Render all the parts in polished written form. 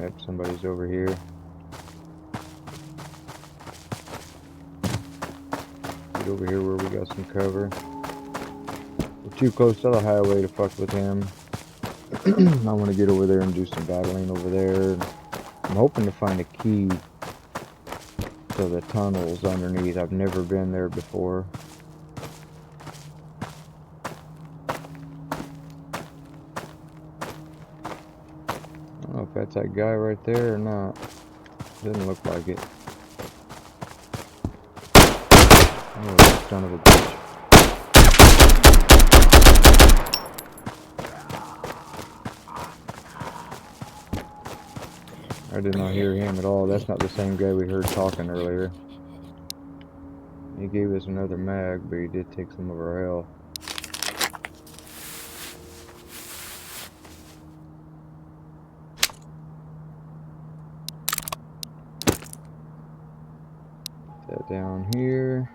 Yep, somebody's over here. Get over here where we got some cover. We're too close to the highway to fuck with him. I want to get over there and do some battling over there. I'm hoping to find a key to the tunnels underneath. I've never been there before. I don't know if that's that guy right there or not. Doesn't look like it. Oh, son of a bitch. I did not hear him at all. That's not the same guy we heard talking earlier. He gave us another mag, but he did take some of our health. Put that down here.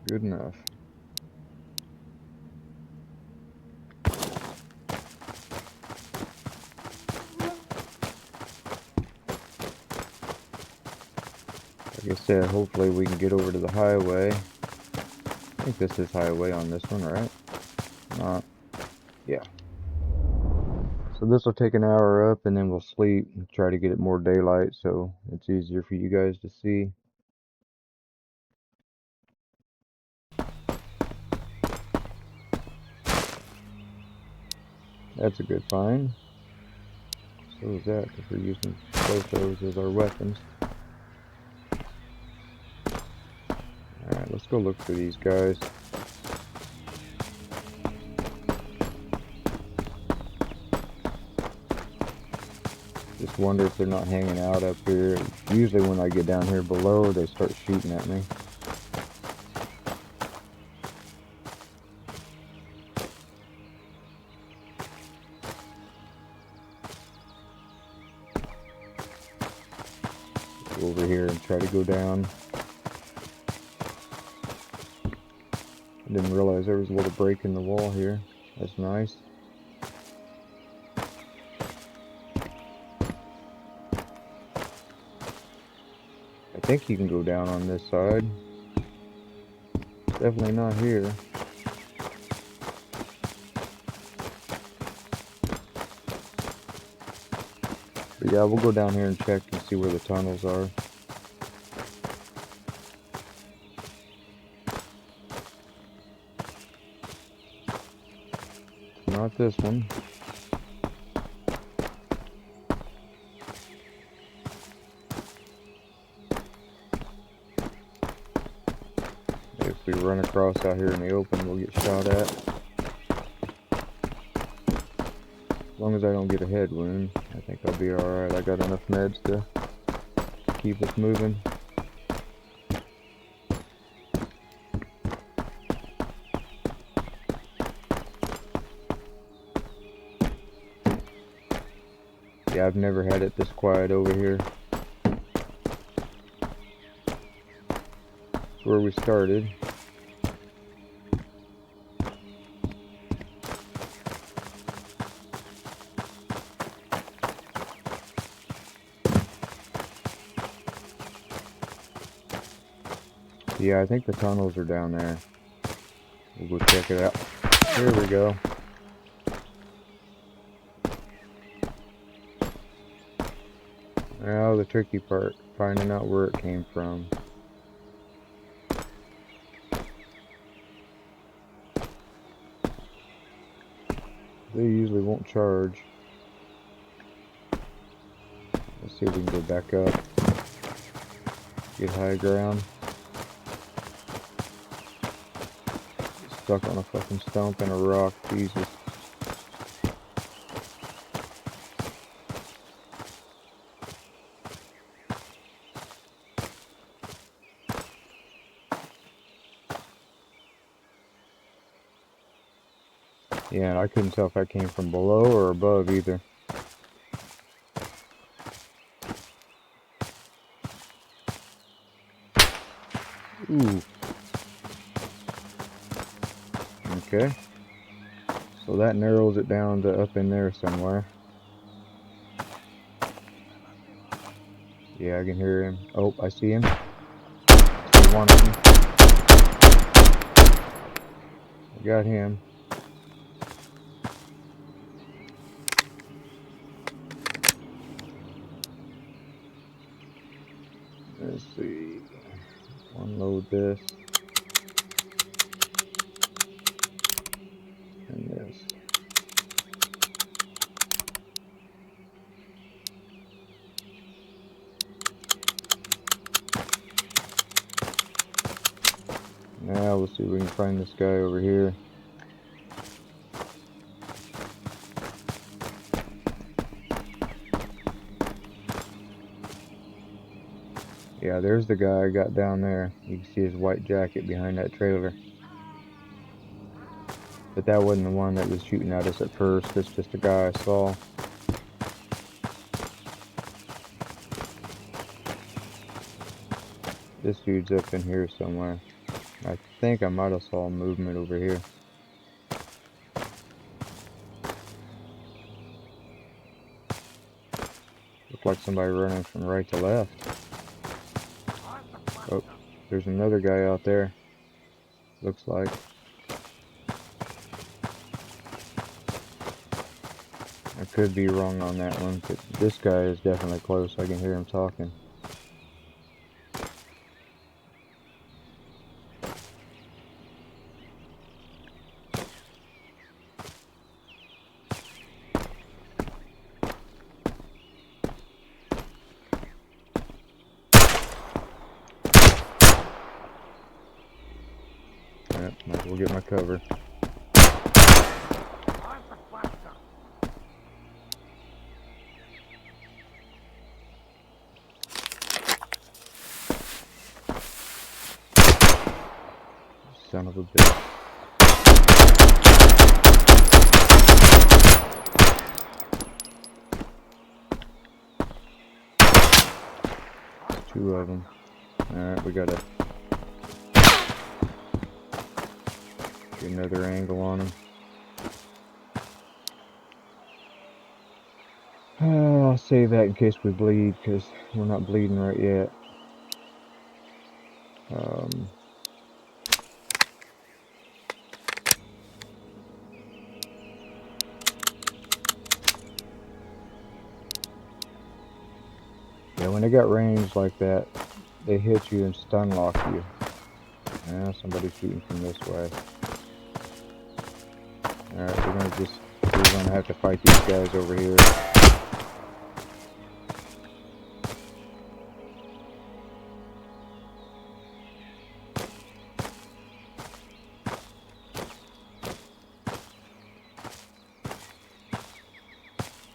Good enough. Like I said, hopefully we can get over to the highway. I think this is highway on this one, right? Not. Yeah. So this will take an hour up and then we'll sleep and try to get it more daylight so it's easier for you guys to see. That's a good find. So is that, because we're using both those as our weapons. Alright, let's go look for these guys. Just wonder if they're not hanging out up here. Usually when I get down here below, they start shooting at me. Go over here and try to go down. I didn't realize there was a little break in the wall here. That's nice. I think you can go down on this side. Definitely not here. But yeah, we'll go down here and check and see where the tunnels are. Not this one. If we run across out here in the open, we'll get shot at. As long as I don't get a head wound, I think I'll be alright. I got enough meds to keep us moving. Yeah, I've never had it this quiet over here. It's where we started. Yeah, I think the tunnels are down there. We'll go check it out. Here we go. Now the tricky part, finding out where it came from. They usually won't charge. Let's see if we can go back up. Get high ground. Stuck on a fucking stump and a rock, Jesus. Yeah, and I couldn't tell if I came from below or above either. Ooh. Okay. So that narrows it down to up in there somewhere. Yeah, I can hear him. Oh, I see him. See one of them. I got him. Let's see. Unload this. And this. Now we'll see if we can find this guy over here. Yeah, there's the guy I got down there. You can see his white jacket behind that trailer. But that wasn't the one that was shooting at us at first. That's just the guy I saw. This dude's up in here somewhere. I think I might have saw movement over here. Looked like somebody running from right to left. Oh, there's another guy out there. Looks like. I could be wrong on that one, but this guy is definitely close. I can hear him talking. Yep, might as well get my cover. Son of a bitch. Two of them. Alright, we gotta get another angle on him. I'll save that in case we bleed, because we're not bleeding right yet. Yeah, when they got range like that, they hit you and stun lock you. Yeah, somebody's shooting from this way. Alright, we're gonna have to fight these guys over here.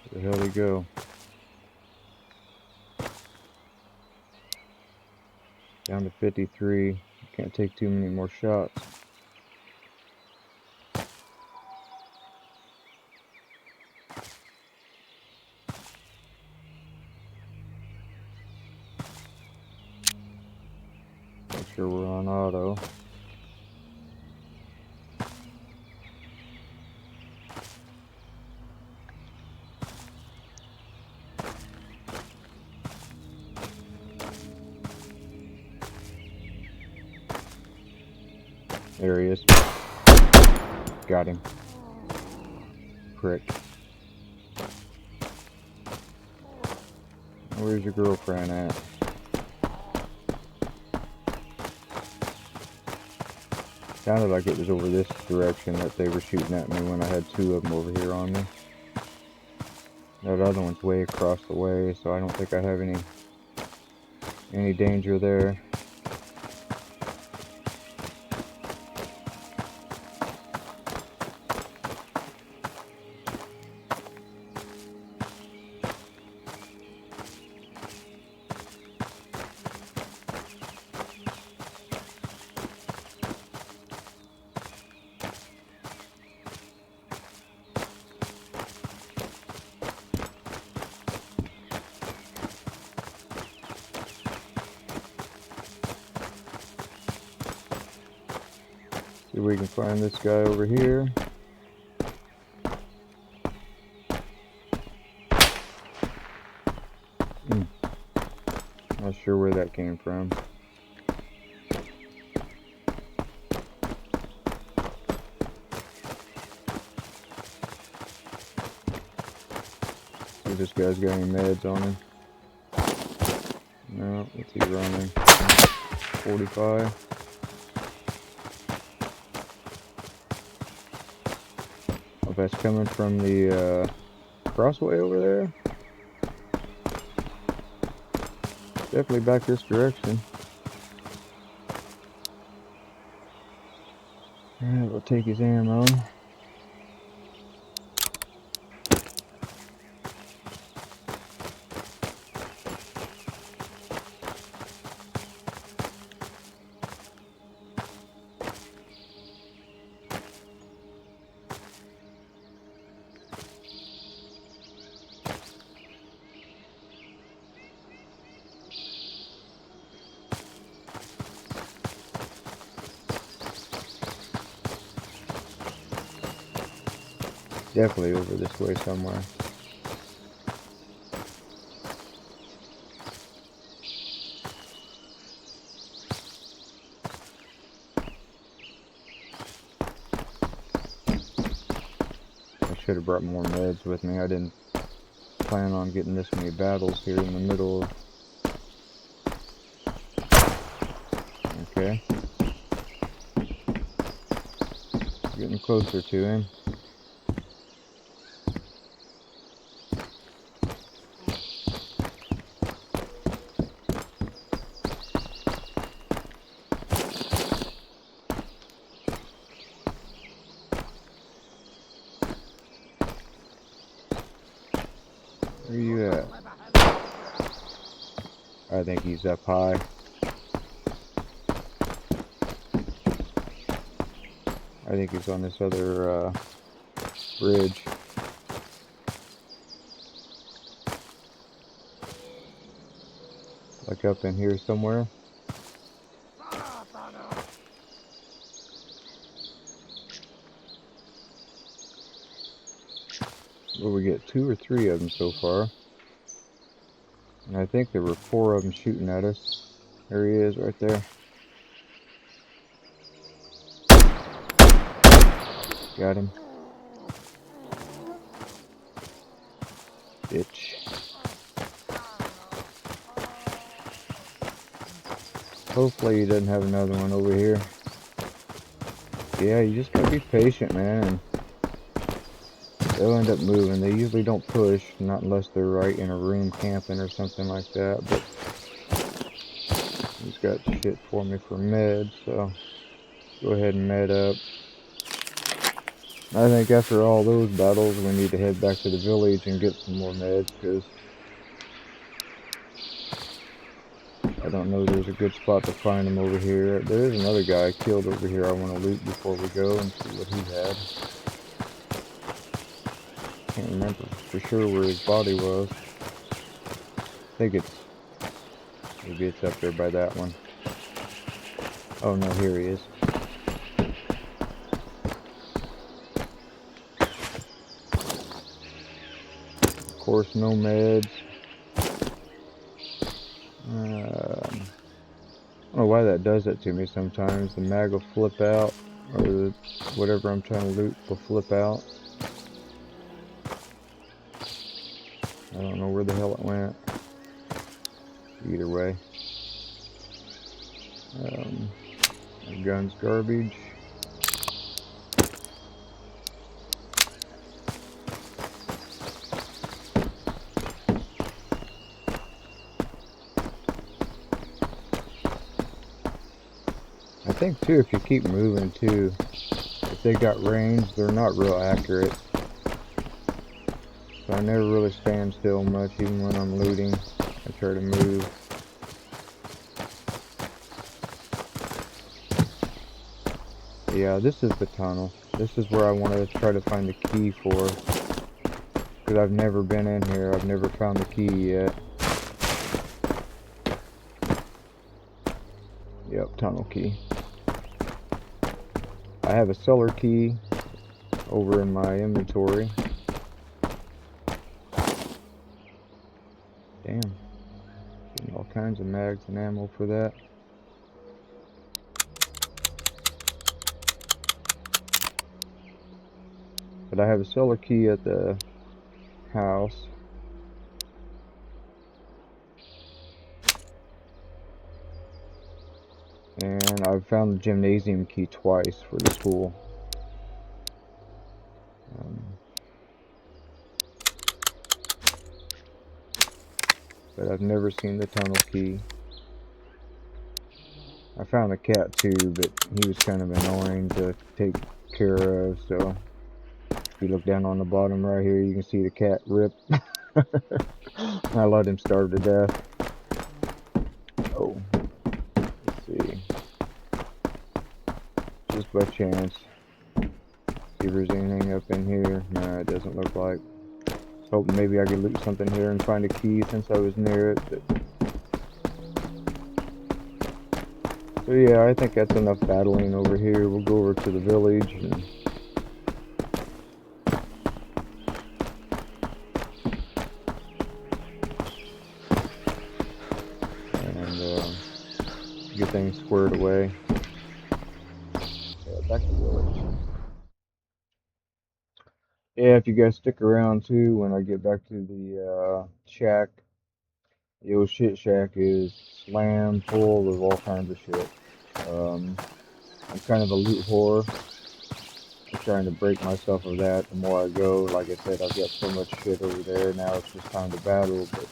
Where the hell they go? Down to 53. Can't take too many more shots. Make sure we're on auto. There he is. Got him. Prick. Where's your girlfriend at? Sounded like it was over this direction that they were shooting at me when I had two of them over here on me. That other one's way across the way, so I don't think I have any danger there. See if we can find this guy over here. Not sure where that came from. See if this guy's got any meds on him. No, what's he running? 45. If that's coming from the crossway over there. Definitely back this direction. Alright, we'll take his ammo. Definitely over this way somewhere. I should have brought more meds with me. I didn't plan on getting this many battles here in the middle. Okay. Getting closer to him. Where you at? I think he's up high. I think he's on this other bridge. Like up in here somewhere. Well, we get 2 or 3 of them so far. And I think there were 4 of them shooting at us. There he is right there. Got him. Bitch. Hopefully he doesn't have another one over here. Yeah, you just gotta be patient, man. They'll end up moving. They usually don't push, not unless they're right in a room camping or something like that. But he's got shit for me for meds, so go ahead and med up. I think after all those battles, we need to head back to the village and get some more meds, because I don't know there's a good spot to find them over here. There is another guy I killed over here I want to loot before we go and see what he had. Can't remember for sure where his body was. I think maybe it's up there by that one. Oh no, here he is. Of course, no meds. I don't know why that does that to me sometimes. The mag will flip out, or whatever I'm trying to loot will flip out. I don't know where the hell it went. Either way. My gun's garbage. I think too, if you keep moving too, if they got range, they're not real accurate. So I never really stand still much, even when I'm looting. I try to move. Yeah, this is the tunnel. This is where I want to try to find the key for. Because I've never been in here. I've never found the key yet. Yep, tunnel key. I have a cellar key over in my inventory. Damn. Getting all kinds of mags and ammo for that. But I have a cellar key at the house. And I've found the gymnasium key twice for the school. But I've never seen the tunnel key. I found a cat too, but he was kind of annoying to take care of, so if you look down on the bottom right here, you can see the cat rip. I let him starve to death. Oh, let's see. Just by chance. See if there's anything up in here. Nah, it doesn't look like. Hoping maybe I could loot something here and find a key since I was near it. But... So yeah, I think that's enough battling over here. We'll go over to the village and get things squared away. Yeah, back to the village. Yeah, if you guys stick around too, when I get back to the shack, the old shit shack is slammed full of all kinds of shit. I'm kind of a loot whore. I'm trying to break myself of that the more I go. Like I said, I've got so much shit over there. Now it's just time to battle. But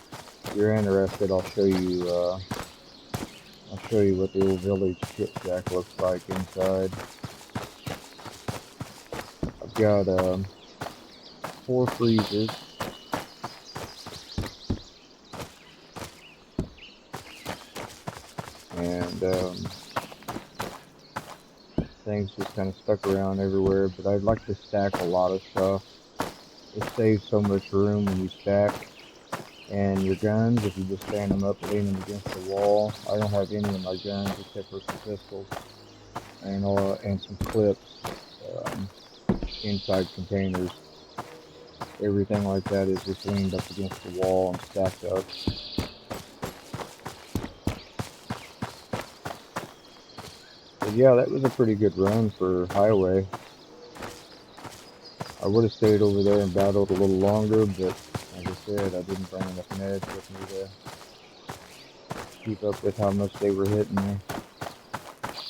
if you're interested, I'll show you what the old village shit shack looks like inside. I've got 4 freezers. And things just kind of stuck around everywhere, but I'd like to stack a lot of stuff. It saves so much room when you stack. And your guns, if you just stand them up, lean them against the wall. I don't have any of my guns except for some pistols and some clips inside containers. Everything like that is just leaned up against the wall and stacked up. But yeah, that was a pretty good run for highway. I would have stayed over there and battled a little longer, but like I said, I didn't bring enough meds with me to keep up with how much they were hitting me.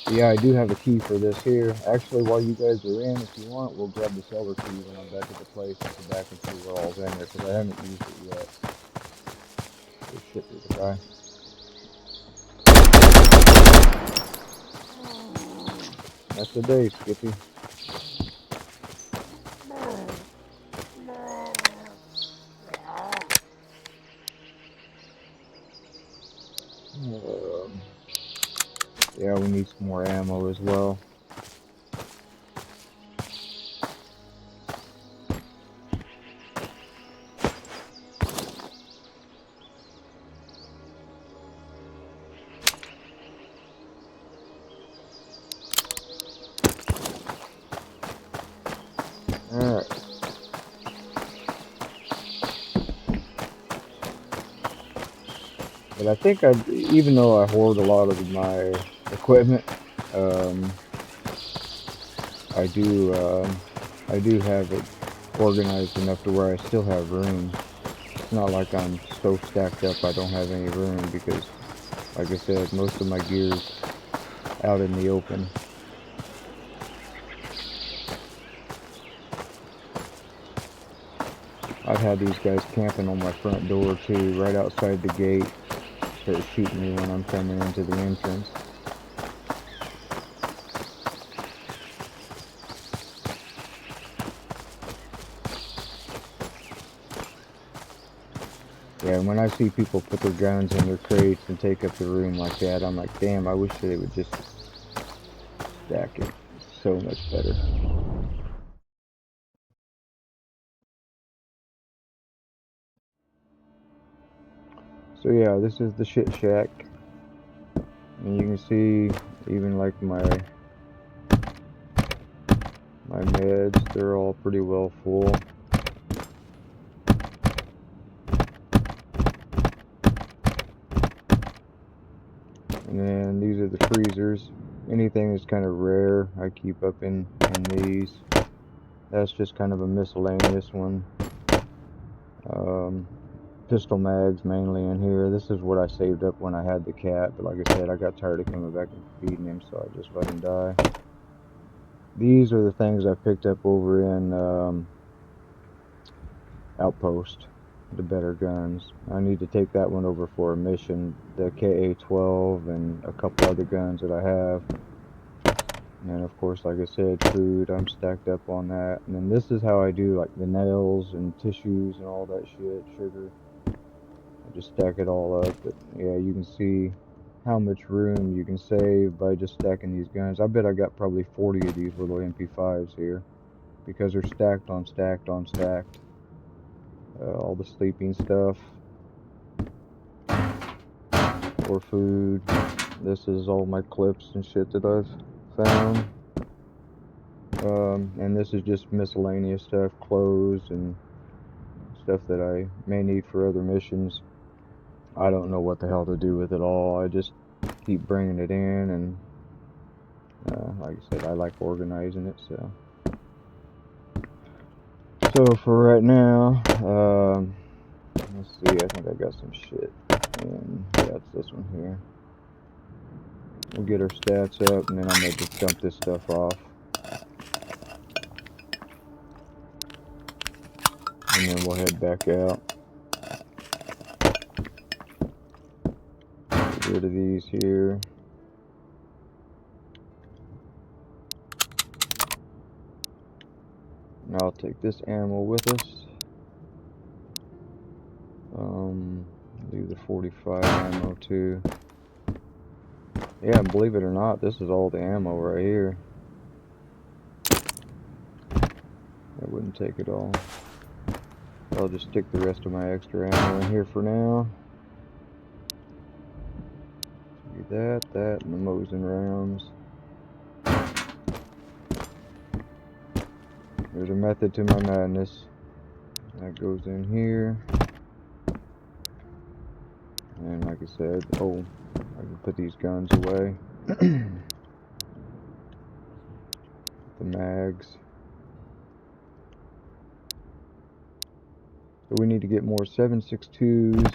But yeah, I do have a key for this here. Actually, while you guys are in, if you want, we'll grab the cellar key when I'm back at the place and come back and see what all's in there, because I haven't used it yet. Oh shit, there's a guy. That's the day, Skippy. Yeah, we need some more ammo as well. Alright. But I think even though I hoard a lot of my equipment, I do have it organized enough to where I still have room. It's not like I'm so stacked up I don't have any room, because like I said, most of my gear's out in the open. I've had these guys camping on my front door too, right outside the gate. Start shooting me when I'm coming into the entrance. Yeah, when I see people put their guns in their crates and take up the room like that, I'm like, damn, I wish they would just stack it. It's so much better. So yeah, this is the shit shack. And you can see even like my my meds. They're all pretty well full. And then these are the freezers. Anything that's kind of rare, I keep up in these. That's just kind of a miscellaneous one. Pistol mags mainly in here. This is what I saved up when I had the cat, but like I said, I got tired of coming back and feeding him, so I just let him die. These are the things I picked up over in Outpost, the better guns. I need to take that one over for a mission, the KA-12 and a couple other guns that I have. And of course, like I said, food, I'm stacked up on that. And then this is how I do like the nails and tissues and all that shit, sugar. I just stack it all up. But yeah, you can see how much room you can save by just stacking these guns. I bet I got probably 40 of these little MP5s here because they're stacked on stacked on stacked. All the sleeping stuff or food. This is all my clips and shit that I've found. And this is just miscellaneous stuff, clothes and stuff that I may need for other missions. I don't know what the hell to do with it all. I just keep bringing it in, and like I said, I like organizing it. So for right now, let's see. I think I got some shit, and yeah, it's this one here. We'll get our stats up, and then I'm gonna just dump this stuff off. And then we'll head back out. Get rid of these here. And I'll take this ammo with us. Leave the 45 ammo too. Yeah, believe it or not, this is all the ammo right here. I wouldn't take it all. I'll just stick the rest of my extra ammo in here for now. That, and the Mosin rounds. There's a method to my madness. That goes in here. And like I said, oh, I can put these guns away. The mags. So we need to get more 7.62s.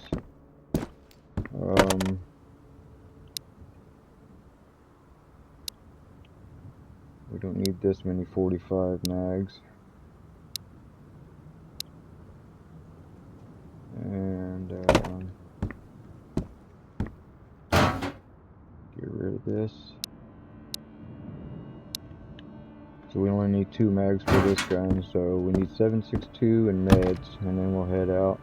We don't need this many 45 mags. And get rid of this. So we only need 2 mags for this gun, so we need 7.62 and meds, and then we'll head out.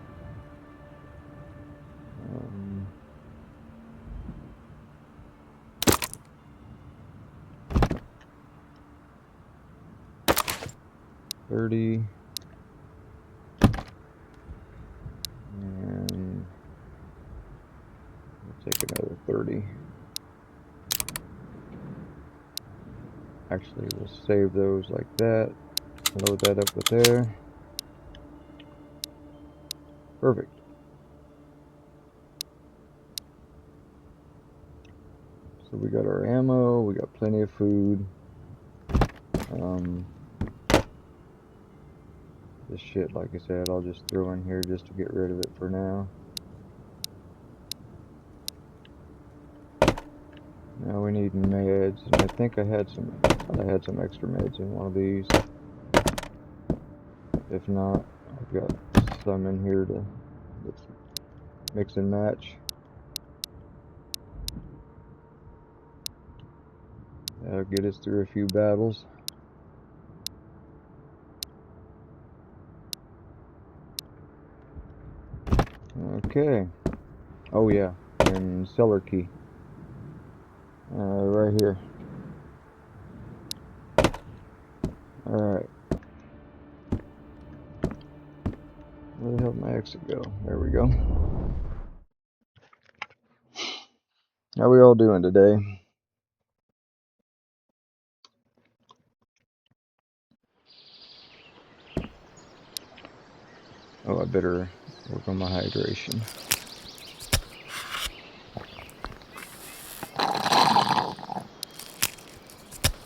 30. And we'll take another 30. Actually, we'll save those like that. Load that up with there. Perfect. So we got our ammo, we got plenty of food. This shit, like I said, I'll just throw in here just to get rid of it for now. Now we need meds, and I think I had some extra meds in one of these. If not, I've got some in here to let's mix and match. That'll get us through a few battles. Okay. Oh yeah, and cellar key. Right here. Alright. Where the hell did my exit go? There we go. How we all doing today? Oh, I better work on my hydration.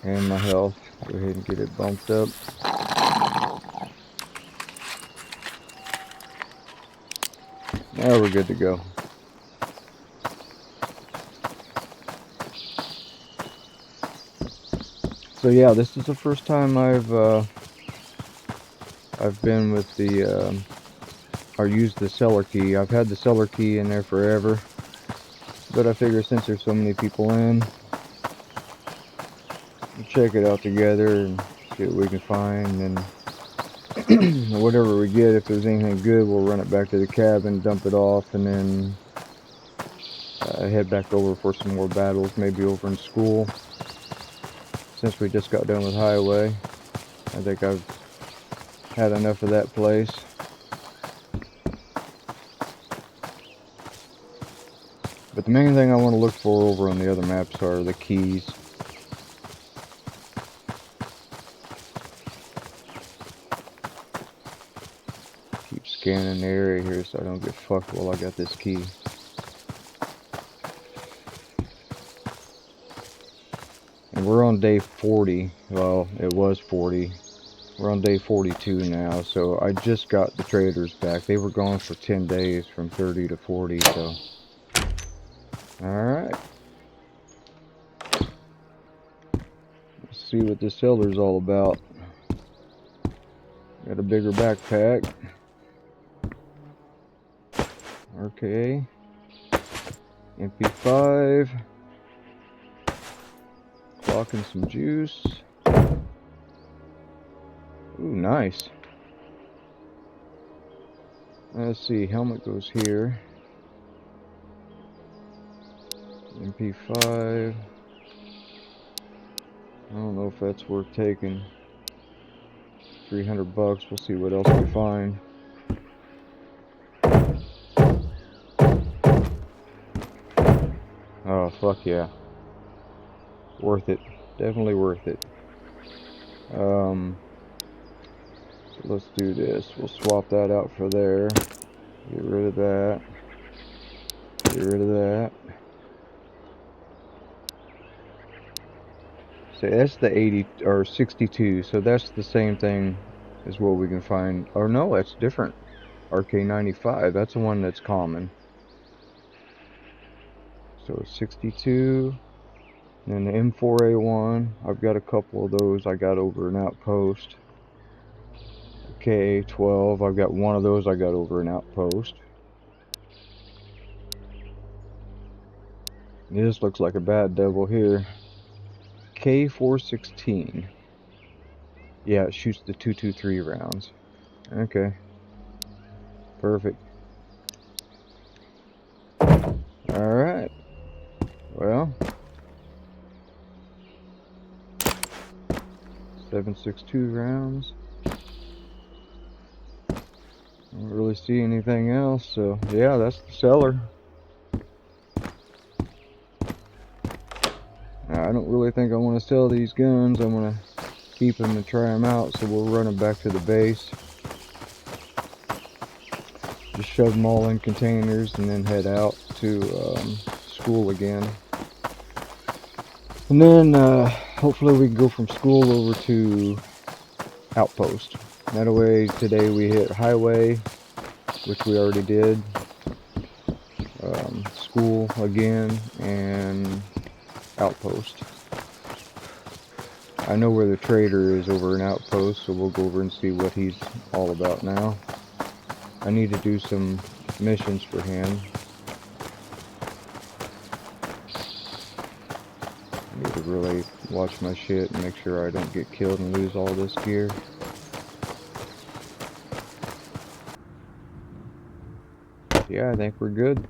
And my health. Go ahead and get it bumped up. Now we're good to go. So yeah, this is the first time I've been with the or used the seller key. I've had the seller key in there forever, but I figure since there's so many people in, we'll check it out together and see what we can find, and whatever we get, if there's anything good, we'll run it back to the cabin, dump it off, and then head back over for some more battles, maybe over in school. Since we just got done with highway, I think I've had enough of that place. But the main thing I want to look for over on the other maps are the keys. Keep scanning the area here so I don't get fucked while I got this key. And we're on day 40. Well, it was 40. We're on day 42 now, so I just got the traders back. They were gone for 10 days from 30 to 40, so. Alright. Let's see what this seller's all about. Got a bigger backpack. RKA. MP5. Clock and some juice. Ooh, nice. Let's see, helmet goes here. MP5. I don't know if that's worth taking. 300 bucks. We'll see what else we find. Oh, fuck yeah. Worth it. Definitely worth it. So let's do this. We'll swap that out for there. Get rid of that. Get rid of that. So that's the 80 or 62. So that's the same thing as what we can find. Or no, that's different. RK95. That's the one that's common. So 62. And then the M4A1. I've got a couple of those I got over an outpost. K12. I've got one of those I got over an outpost. This looks like a bad devil here. K416. Yeah, it shoots the 223 rounds. Okay. Perfect. Alright. Well. 7.62 rounds. Don't really see anything else, so yeah, that's the seller. I don't really think I want to sell these guns. I'm going to keep them and try them out, so we'll run them back to the base. Just shove them all in containers and then head out to school again. And then hopefully we can go from school over to outpost. That way today we hit highway, which we already did. School again and outpost. I know where the trader is over an outpost, so we'll go over and see what he's all about now. I need to do some missions for him. I need to really watch my shit and make sure I don't get killed and lose all this gear. Yeah, I think we're good.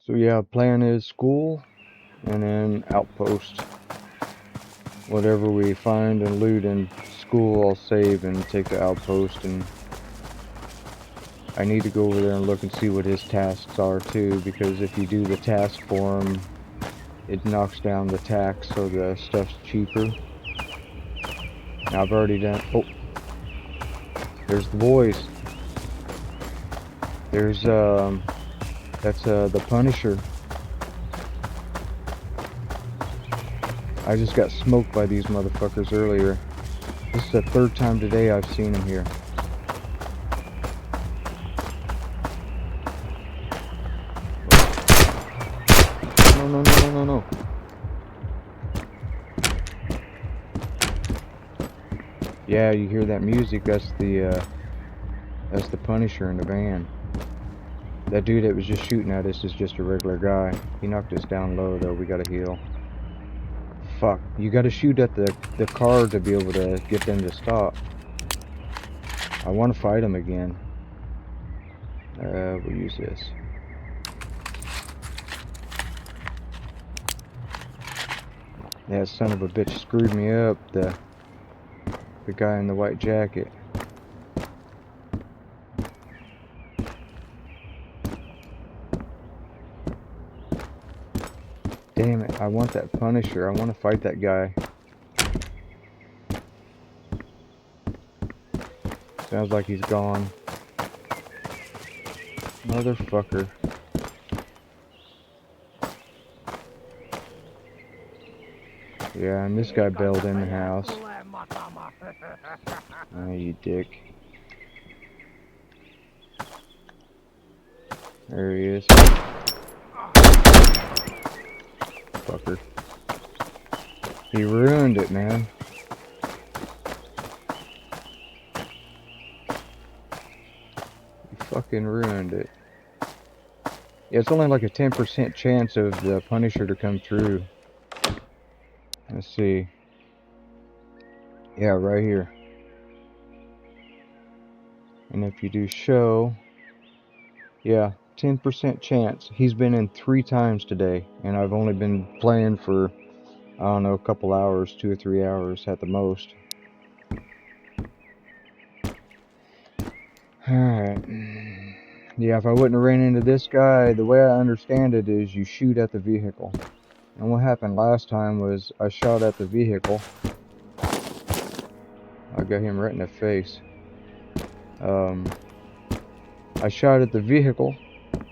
So yeah, plan is school and then outpost. Whatever we find and loot in school, I'll save and take to outpost. And I need to go over there and look and see what his tasks are too, because if you do the task for him, it knocks down the tax, so the stuff's cheaper. Now I've already done. Oh, there's the boys. There's that's the Punisher. I just got smoked by these motherfuckers earlier. This is the third time today I've seen him here. No. Yeah, you hear that music? That's the Punisher in the van. That dude that was just shooting at us is just a regular guy. He knocked us down low though. We gotta heal. Fuck. You gotta shoot at the car to be able to get them to stop. I want to fight him again. We'll use this. That son of a bitch screwed me up. The guy in the white jacket. Damn it, I want that Punisher. I want to fight that guy. Sounds like he's gone. Motherfucker. Yeah, and this guy bailed in the house. Oh, you dick. There he is. Fucker. He ruined it, man. He fucking ruined it. Yeah, it's only like a 10% chance of the Punisher to come through. Let's see. Yeah, right here. And if you do show, yeah, 10% chance. He's been in 3 times today, and I've only been playing for, I don't know, a couple hours, 2 or 3 hours at the most. Alright. Yeah, if I wouldn't have ran into this guy, the way I understand it is you shoot at the vehicle. And what happened last time was I shot at the vehicle. I got him right in the face. I shot at the vehicle,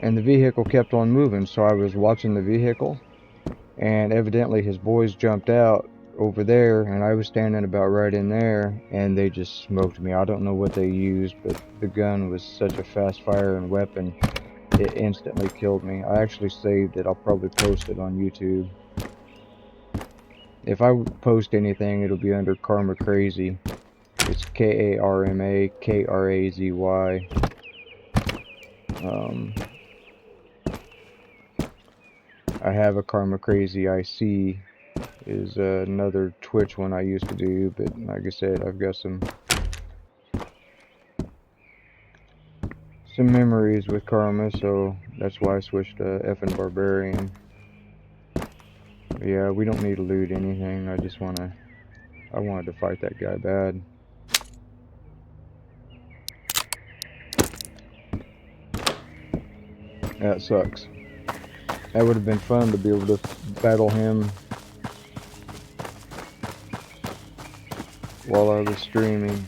and the vehicle kept on moving, so I was watching the vehicle, and evidently his boys jumped out over there, and I was standing about right in there, and they just smoked me. I don't know what they used, but the gun was such a fast firing weapon, it instantly killed me. I actually saved it. I'll probably post it on YouTube. If I post anything, it'll be under Karma Crazy. It's KARMAKRAZY. I have a Karma Crazy IC, is another Twitch one I used to do, but like I said, I've got some memories with Karma, so that's why I switched to Fnbarbarian. Yeah, we don't need to loot anything. I wanted to fight that guy bad. That sucks. That would have been fun to be able to battle him while I was streaming.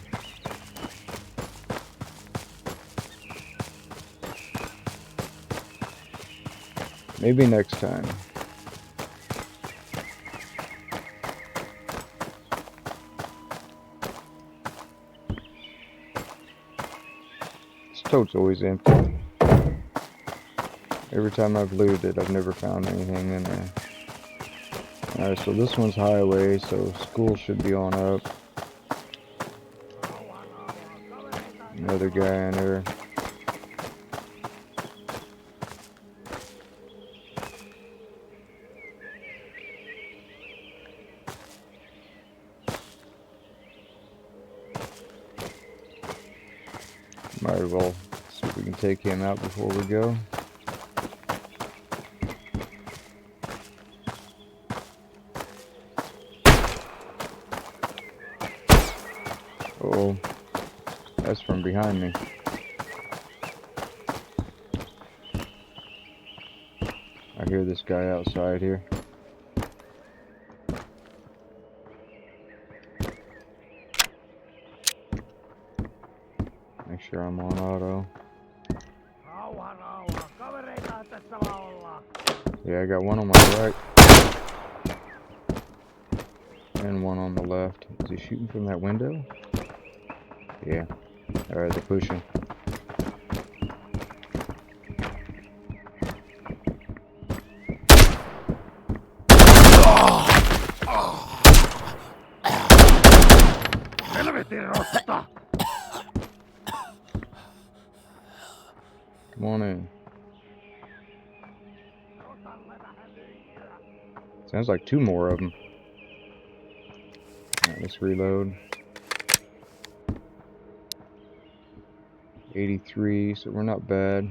Maybe next time. This tote's always empty. Every time I've looted, I've never found anything in there. Alright, so this one's highway, so school should be on up. Another guy in there. Might as well see if we can take him out before we go. Uh-oh. That's from behind me. I hear this guy outside here. sure I'm on auto. Yeah, I got one on my right. And one on the left. Is he shooting from that window? Yeah. Alright, they're pushing. Come on in. Sounds like two more of them. Alright, let's reload. 83, so we're not bad.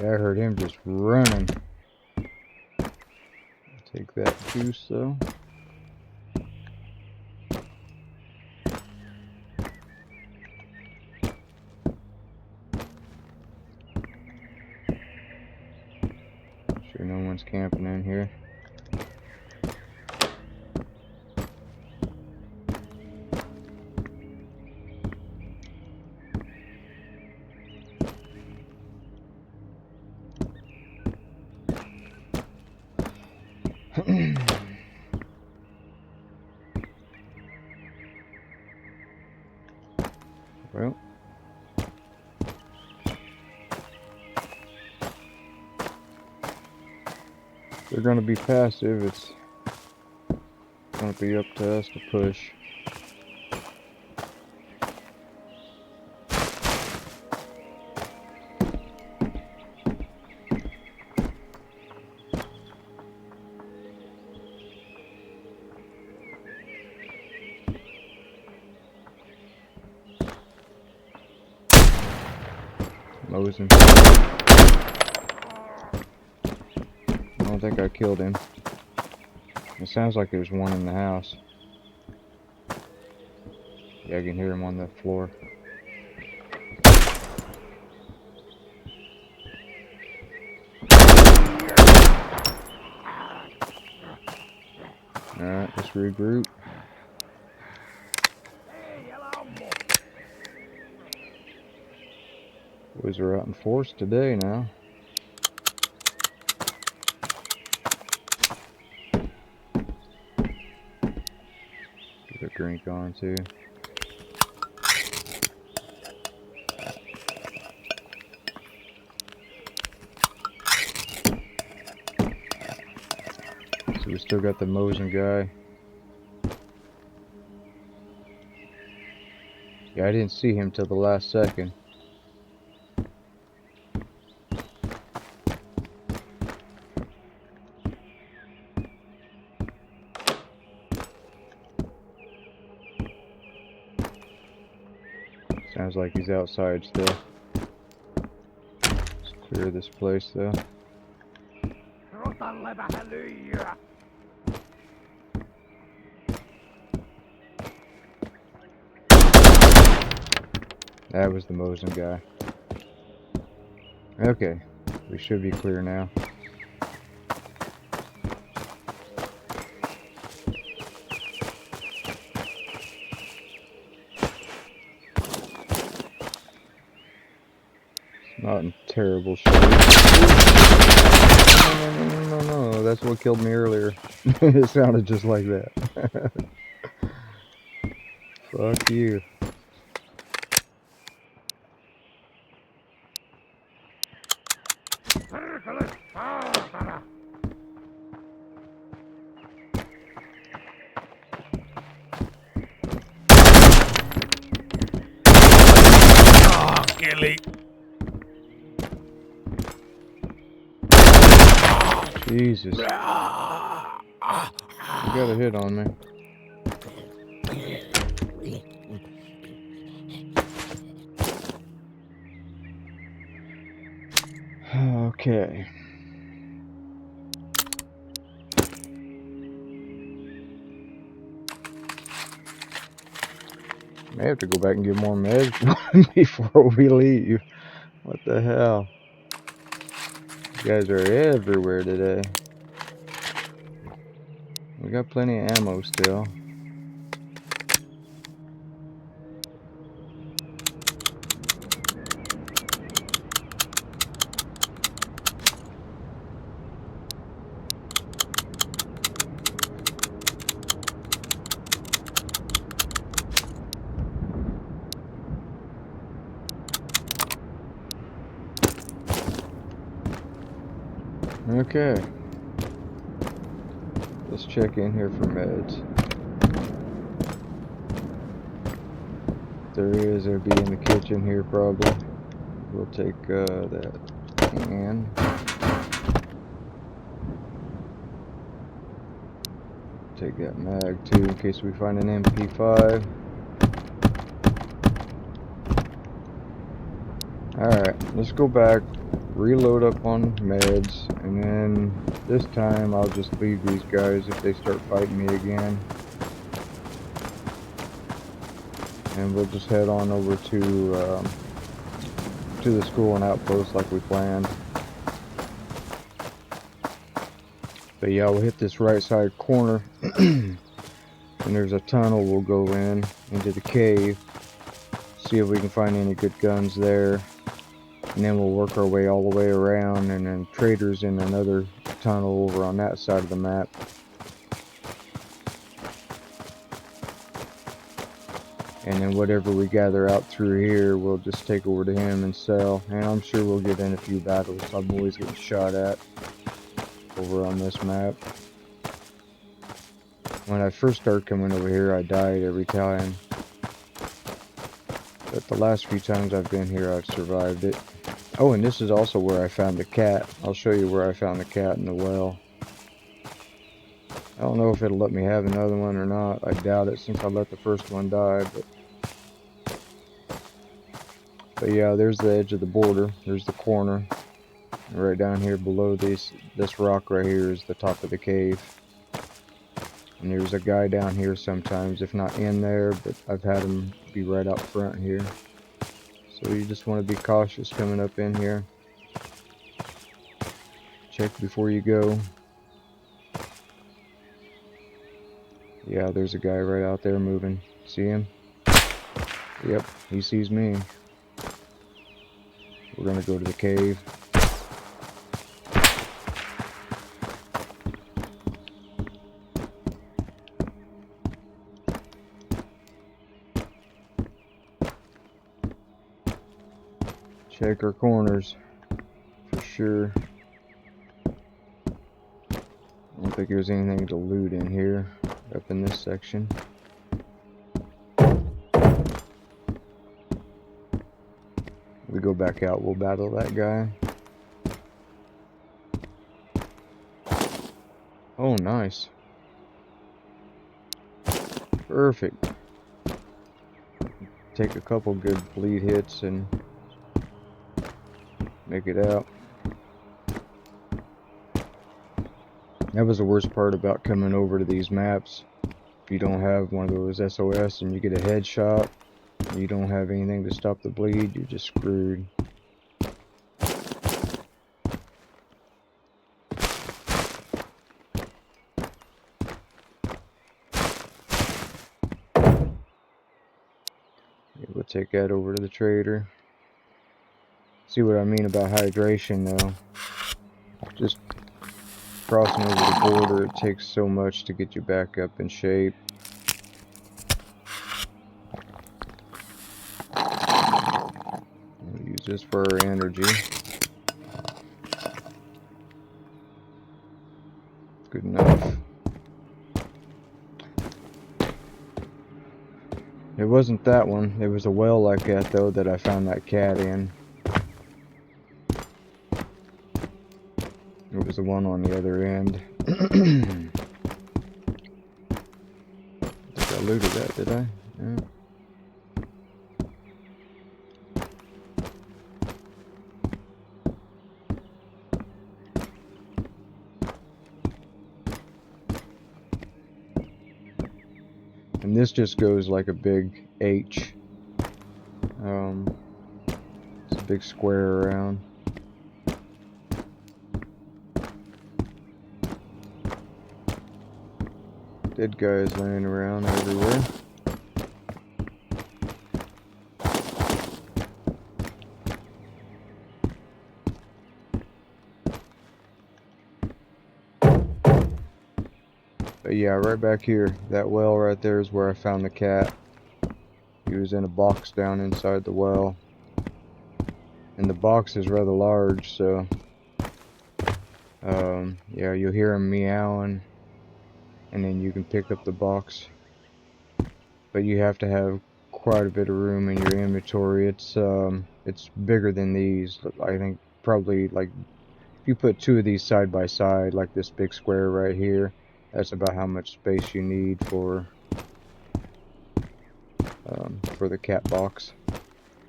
Yeah, I heard him just running. Take that juice though. Sure no one's camping in here. Well, they're going to be passive. It's going to be up to us to push. Mosing. I don't think I killed him. It sounds like there's one in the house. Yeah, I can hear him on the floor. Alright, let's regroup. Boys are out in force today now. Get a drink on too. So we still got the Mosin guy. Yeah, I didn't see him till the last second. Sounds like he's outside still. Let's clear this place though. That was the Mosin guy. Okay, we should be clear now. Not in terrible shape. No, that's what killed me earlier. It sounded just like that. Fuck you. Jesus. You got a hit on me. Okay. May have to go back and get more meds before we leave. What the hell? You guys are everywhere today. We got plenty of ammo still. Okay. Let's check in here for meds. If there is, it'll be in the kitchen here probably. We'll take that can. Take that mag too in case we find an MP5. Alright, let's go back, reload up on meds, and then this time I'll just leave these guys if they start fighting me again. And we'll just head on over to the school and outpost like we planned. But yeah, we'll hit this right side corner and there's a tunnel we'll go into the cave, see if we can find any good guns there, and then we'll work our way all the way around, and then traders in another tunnel over on that side of the map. And then whatever we gather out through here, we'll just take over to him and sell. And I'm sure we'll get in a few battles. I'm always getting shot at over on this map. When I first started coming over here, I died every time. But the last few times I've been here, I've survived it. Oh, and this is also where I found the cat. I'll show you where I found the cat in the well. I don't know if it'll let me have another one or not. I doubt it since I let the first one die. But yeah, there's the edge of the border. There's the corner. And right down here below this rock right here is the top of the cave. And there's a guy down here sometimes, if not in there, but I've had him be right out front here. So you just want to be cautious coming up in here. Check before you go. Yeah, there's a guy right out there moving. See him? Yep, he sees me. We're gonna go to the cave. Check our corners for sure. I don't think there's anything to loot in here up in this section. We go back out, we'll battle that guy. Oh, nice. Perfect. Take a couple good bleed hits and make it out. That was the worst part about coming over to these maps. If you don't have one of those SOS and you get a headshot, you don't have anything to stop the bleed, you're just screwed. We'll take that over to the trader. See what I mean about hydration though. Just crossing over the border, it takes so much to get you back up in shape. We'll use this for our energy. Good enough. It wasn't that one. It was a well like that though that I found that cat in. It was the one on the other end. I think I looted that, did I? Yeah. And this just goes like a big H. It's a big square around. Dead guys laying around everywhere. But yeah, right back here, that well right there is where I found the cat. He was in a box down inside the well. And the box is rather large, so yeah, you'll hear him meowing, and then you can pick up the box. But you have to have quite a bit of room in your inventory. It's bigger than these. I think probably, like, if you put two of these side by side, like this big square right here, that's about how much space you need for the cat box.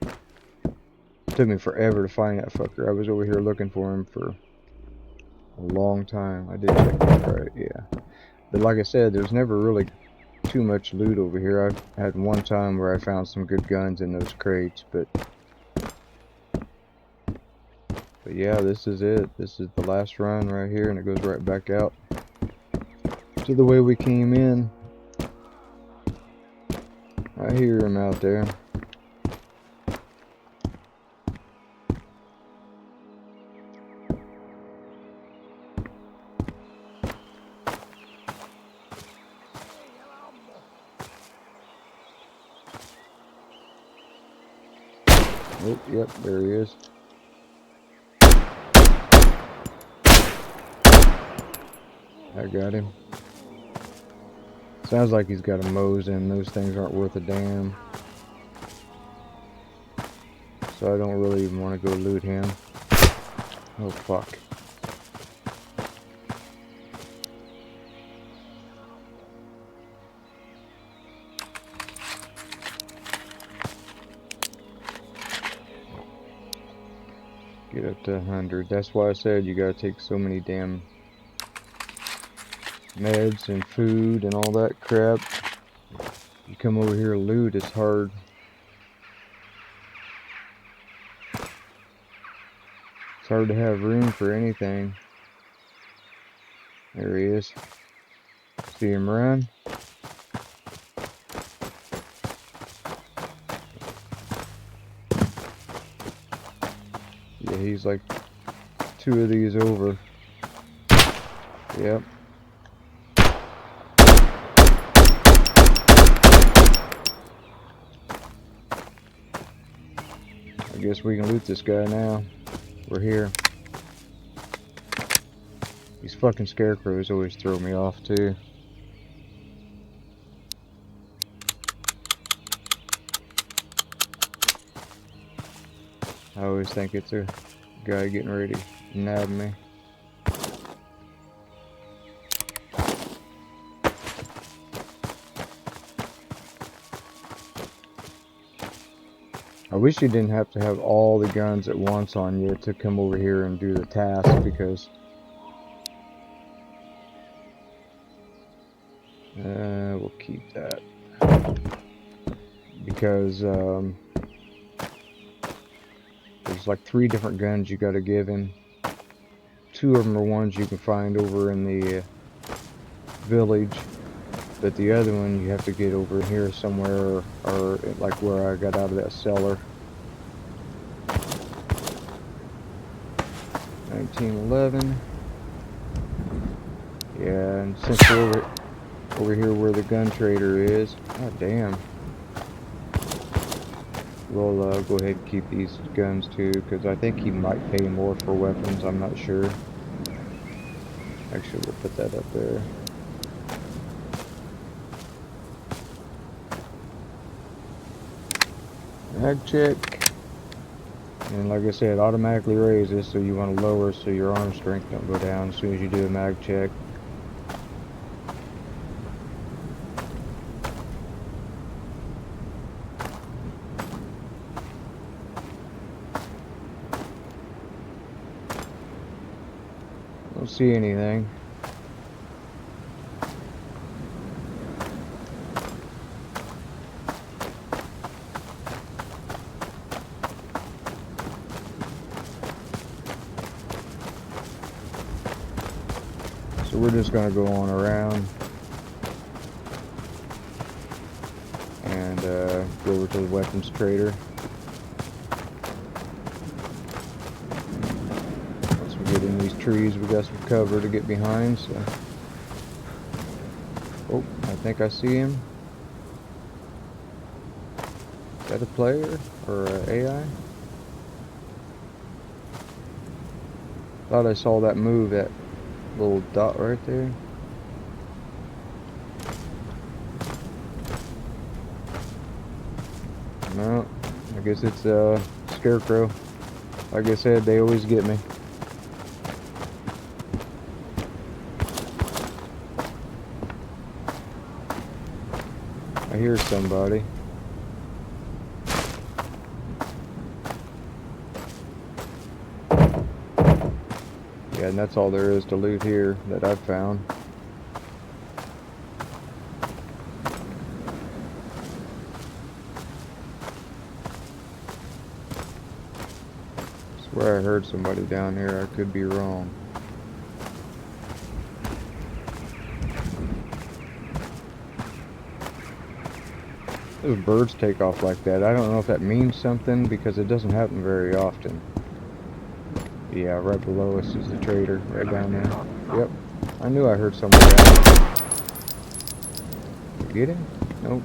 It took me forever to find that fucker. I was over here looking for him for a long time. I did check that right, yeah. But like I said, there's never really too much loot over here. I've had one time where I found some good guns in those crates, but yeah, this is it. This is the last run right here, and it goes right back out to the way we came in. I hear him out there. Oh, yep, there he is. I got him. Sounds like he's got a Mosin. Those things aren't worth a damn. So I don't really even want to go loot him. Oh, fuck. Get up to 100. That's why I said you gotta take so many damn meds and food and all that crap. You come over here and loot, it's hard. It's hard to have room for anything. There he is. See him run? Yeah, he's like 2 of these over. Yep. I guess we can loot this guy now. We're here. These fucking scarecrows always throw me off too. I always think it's a guy getting ready to nab me. I wish you didn't have to have all the guns at once on you to come over here and do the task, because we'll keep that, because there's like 3 different guns you gotta give him. 2 of them are ones you can find over in the village, but the other one you have to get over here somewhere, or like where I got out of that cellar. 1911. Yeah, and since we're over here where the gun trader is, god damn. We'll go ahead and keep these guns too, because I think he might pay more for weapons, I'm not sure. Actually, we'll put that up there. Mag check. And like I said, automatically raises, so you want to lower so your arm strength don't go down as soon as you do a mag check. Don't see anything. So we're just gonna go on around and go over to the weapons trader. Once we get in these trees, we got some cover to get behind. So, oh, I think I see him. Is that a player or an AI? Thought I saw that move, that little dot right there. No, I guess it's a scarecrow. Like I said, they always get me. I hear somebody. Yeah, and that's all there is to loot here that I've found. I swear I heard somebody down here. I could be wrong. Those birds take off like that. I don't know if that means something because it doesn't happen very often. Yeah, right below us is the trader, right down there. Yep, I knew I heard someone down there. Get him? Nope.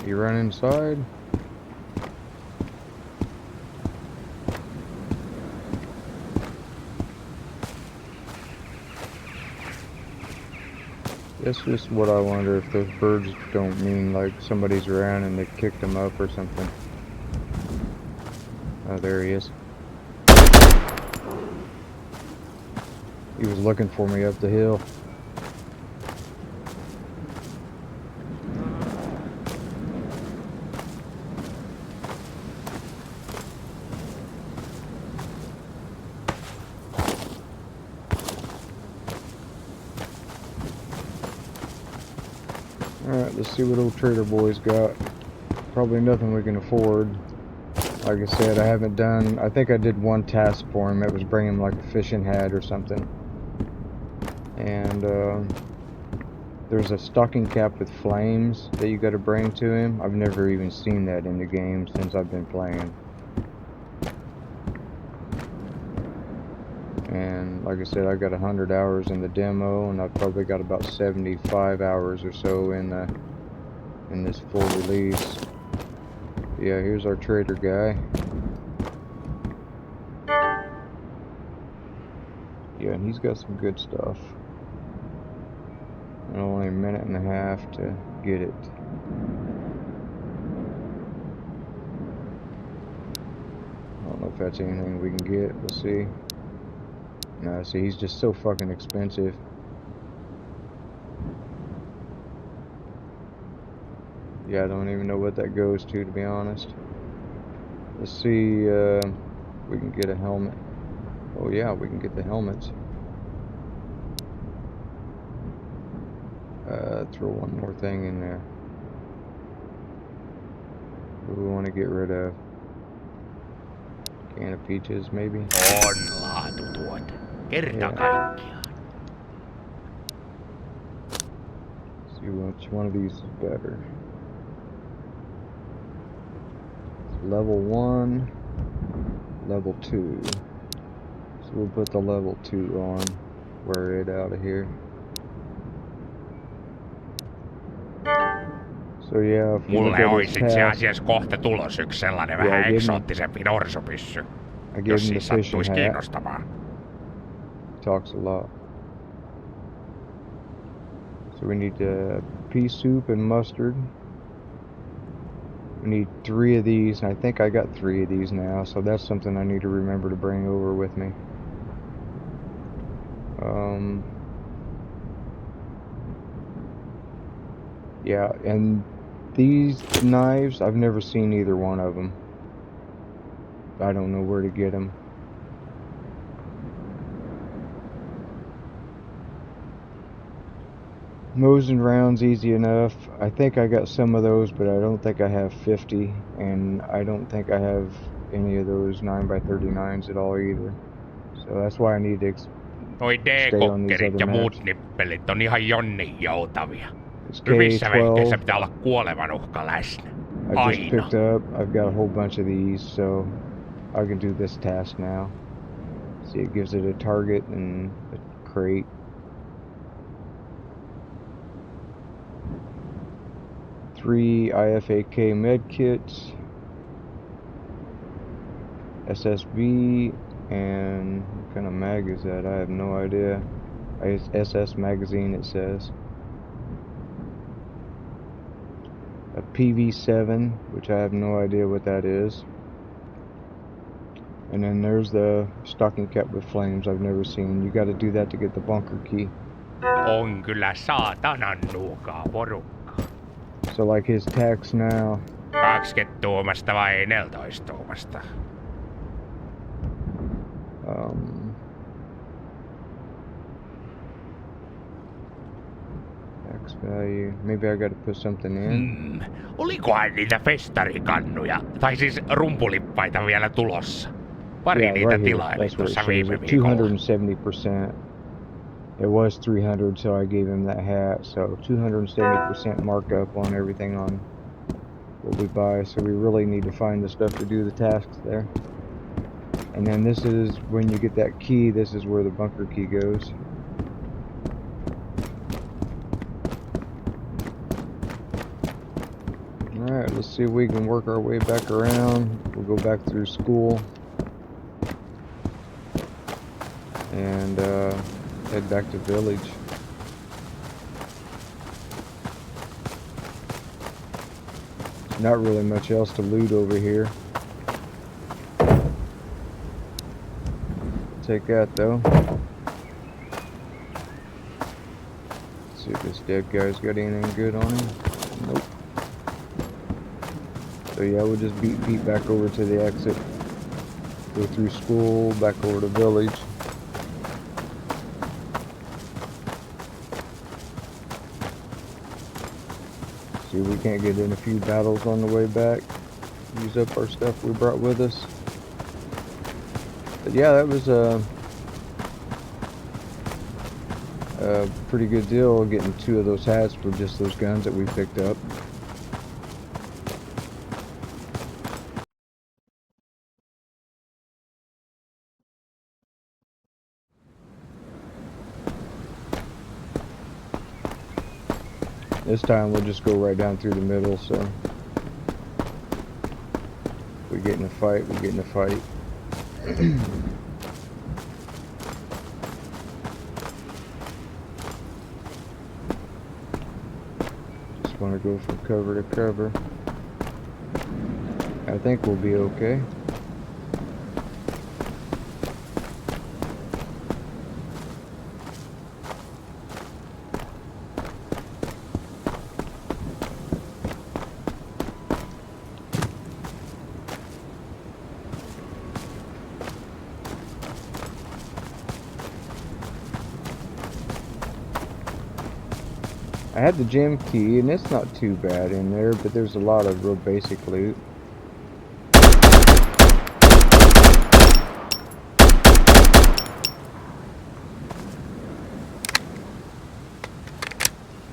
You run inside. That's just what I wonder, if those birds don't mean like somebody's around and they kicked them up or something. Oh, there he is. He was looking for me up the hill. Alright, let's see what old Trader Boy's got. Probably nothing we can afford. Like I said, I haven't done... I think I did one task for him. It was bring him like a fishing hat or something. And there's a stocking cap with flames that you gotta bring to him. I've never even seen that in the game since I've been playing. And like I said, I got 100 hours in the demo, and I've probably got about 75 hours or so in this full release. Yeah, here's our trader guy. Yeah, and he's got some good stuff. And only a minute and a half to get it. I don't know if that's anything we can get. We'll see. No, see, he's just so fucking expensive. Yeah, I don't even know what that goes to be honest. Let's see, we can get a helmet. Oh yeah, we can get the helmets. Throw one more thing in there. What do we want to get rid of? Can of peaches, maybe? On laatutuote. Kerta kaikkiaan. See which one of these is better. It's level 1, level 2. So we'll put the level 2 on. Wear it out of here. So yeah, if you look Mulle at ois his itse task, asiassa kohta tulos yks sellainen Yeah, vähän give me- eksoottisempi norsupyssy. I gave Jos him the siis fishing sattuis hat. kiinnostamaan. Talks a lot. So we need pea soup and mustard. We need 3 of these, and I think I got 3 of these now, so that's something I need to remember to bring over with me. Yeah, and These knives, I've never seen either one of them. I don't know where to get them. Mosin rounds easy enough. I think I got some of those, but I don't think I have 50, and I don't think I have any of those 9x39s at all either. So that's why I need to Noi stay on these D-kokkerit other ja maps. muut nippelit on ihan jonni joutavia. It's Hyvissä vehkeissä K12. pitää olla kuolevan uhka läsnä. I just Aina. picked up. I've got a whole bunch of these, so I can do this task now. See, it gives it a target and a crate. Three IFAK med kits, SSB, and what kind of mag is that? I have no idea. SS magazine, it says. A PV7, which I have no idea what that is. And then there's the stocking cap with flames I've never seen. You got to do that to get the bunker key. On kyllä saatanan nuukaa porukka. So like his tax now. 20 tuumasta vai 14 tuumasta? Tax value. Maybe I got to put something in. Olikohan niitä festarikannuja, tai siis rumpulippaita vielä tulossa? Pari Yeah, niitä right here. tilailin That's what it tuossa shows. viime viikolla. 270%. It was 300, so I gave him that hat. So 270% markup on everything on what we buy. So we really need to find the stuff to do the tasks there. And then this is when you get that key. This is where the bunker key goes. All right, let's see if we can work our way back around. We'll go back through school and head back to village. Not really much else to loot over here. Take that though. See if this dead guy's got anything good on him. Nope. So yeah, we'll just beat Pete back over to the exit. Go through school, back over to village. See if we can't get in a few battles on the way back. Use up our stuff we brought with us. But yeah, that was a pretty good deal getting 2 of those hats for just those guns that we picked up. This time we'll just go right down through the middle, so if we get in a fight, we get in a fight. Just want to go from cover to cover. I think we'll be okay. I had the gem key, and it's not too bad in there, but there's a lot of real basic loot.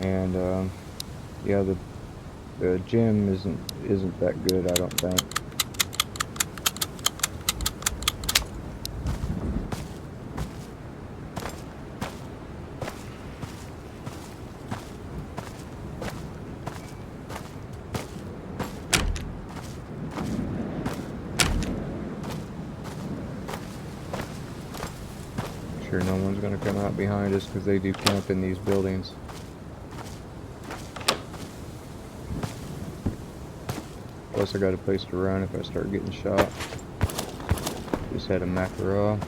And yeah, the gem isn't that good, I don't think. Sure no one's gonna come out behind us because they do camp in these buildings. Plus I got a place to run if I start getting shot. Just had a mackerel.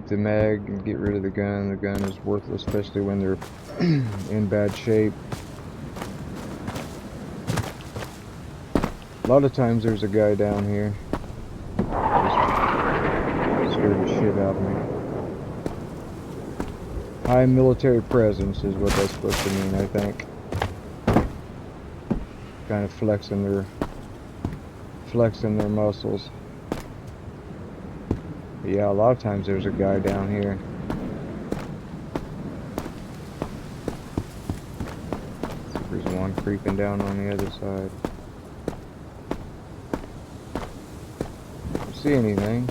keep the mag and get rid of the gun. The gun is worthless, especially when they're in bad shape. A lot of times there's a guy down here. Just scared the shit out of me. High military presence is what that's supposed to mean, I think. Kind of flexing their muscles. But yeah, a lot of times there's a guy down here. There's one creeping down on the other side. Don't see anything.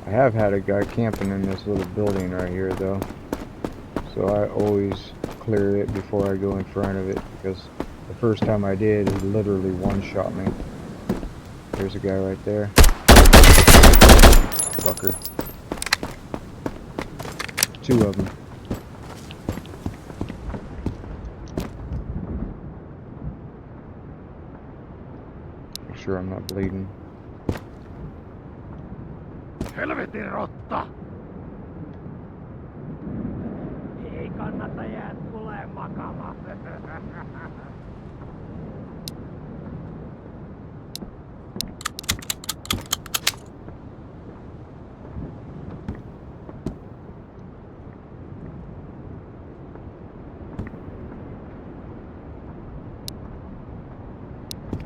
I have had a guy camping in this little building right here though, so I always clear it before I go in front of it, because the first time I did, he literally one-shot me. There's a guy right there. Fucker. Two of them. Make sure I'm not bleeding. Helvetin rotta! Ei kannata jää tulee makaamaan.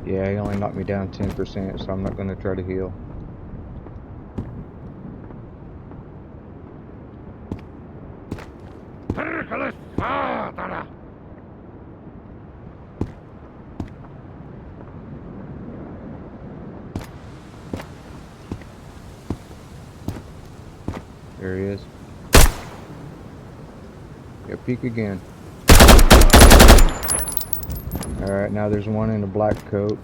Yeah, he only knocked me down 10%, so I'm not going to try to heal. Perkele saatana! There he is. Yeah, peek again. Alright, now there's one in a black coat.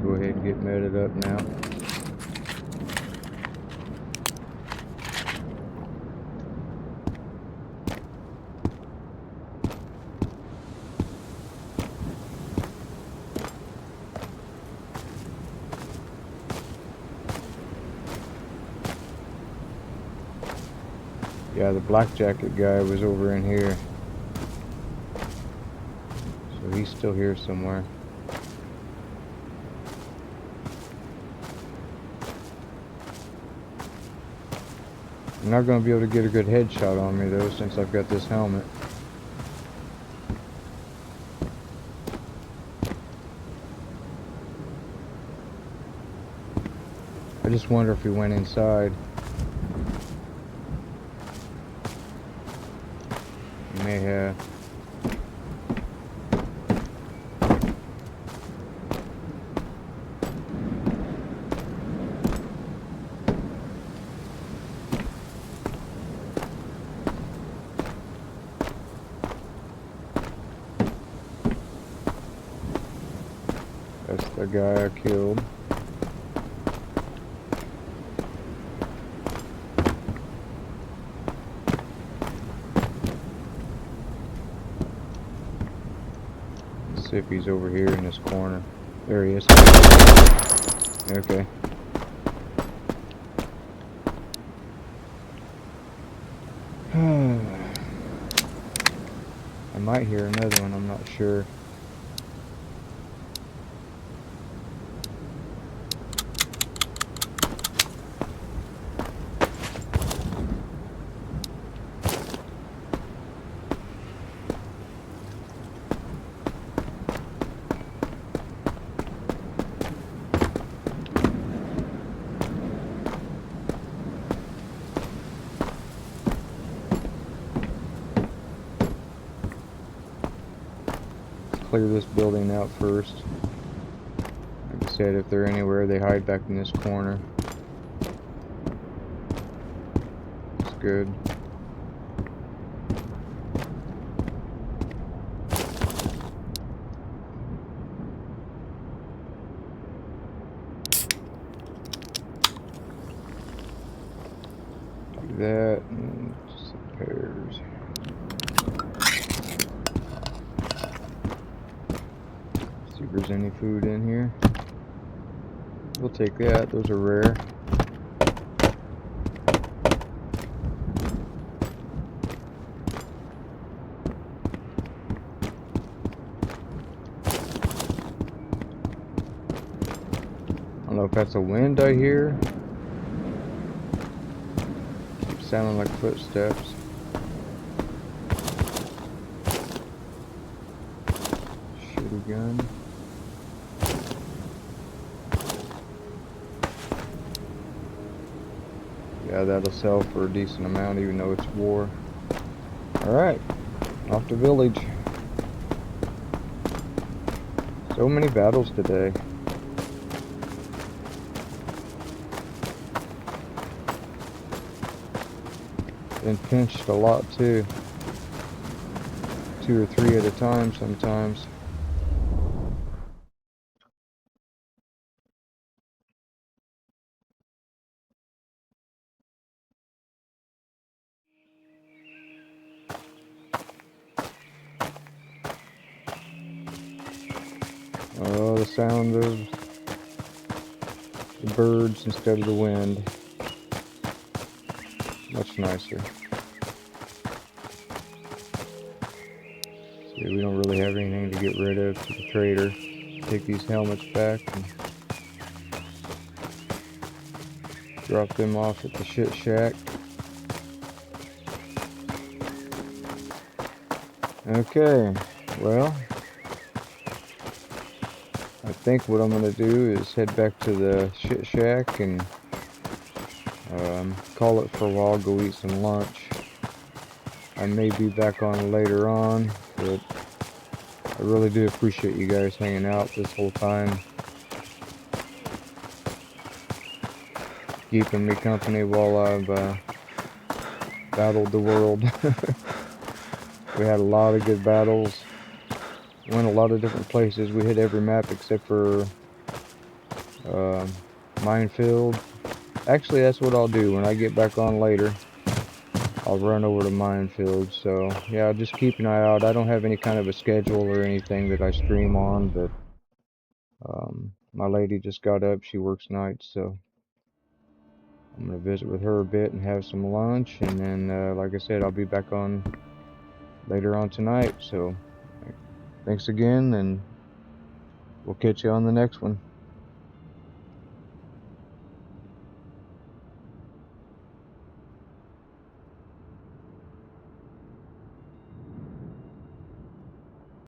Go ahead and get meted up now. Yeah, the black jacket guy was over in here. So he's still here somewhere. I'm not going to be able to get a good headshot on me though, since I've got this helmet. I just wonder if he went inside. He may have. That's the guy I killed. Let's see if he's over here in this corner. There he is. Okay. I might hear another one, I'm not sure. Clear this building out first. Like I said, if they're anywhere, they hide back in this corner. It's good. that and some pears. See if there's any food in here. We'll take that. Those are rare. I don't know if that's a wind I hear. Keeps sounding like footsteps. Shitty gun. Yeah, that'll sell for a decent amount even though it's war. Alright, off to village. So many battles today. Been pinched a lot too. 2 or 3 at a time sometimes. Oh, the sound of the birds instead of the wind. Much nicer. See, we don't really have anything to get rid of to the trader. Take these helmets back and drop them off at the shit shack. Okay, well, I think what I'm gonna do is head back to the shit shack and call it for a while, go eat some lunch. I may be back on later on, but I really do appreciate you guys hanging out this whole time, keeping me company while I've battled the world. We had a lot of good battles, went a lot of different places. We hit every map except for Minefield. Actually, that's what I'll do when I get back on later. I'll run over to Minefield. So yeah, just keep an eye out. I don't have any kind of a schedule or anything that I stream on, but my lady just got up. She works nights, so I'm gonna visit with her a bit and have some lunch, and then like I said, I'll be back on later on tonight. So thanks again, and we'll catch you on the next one.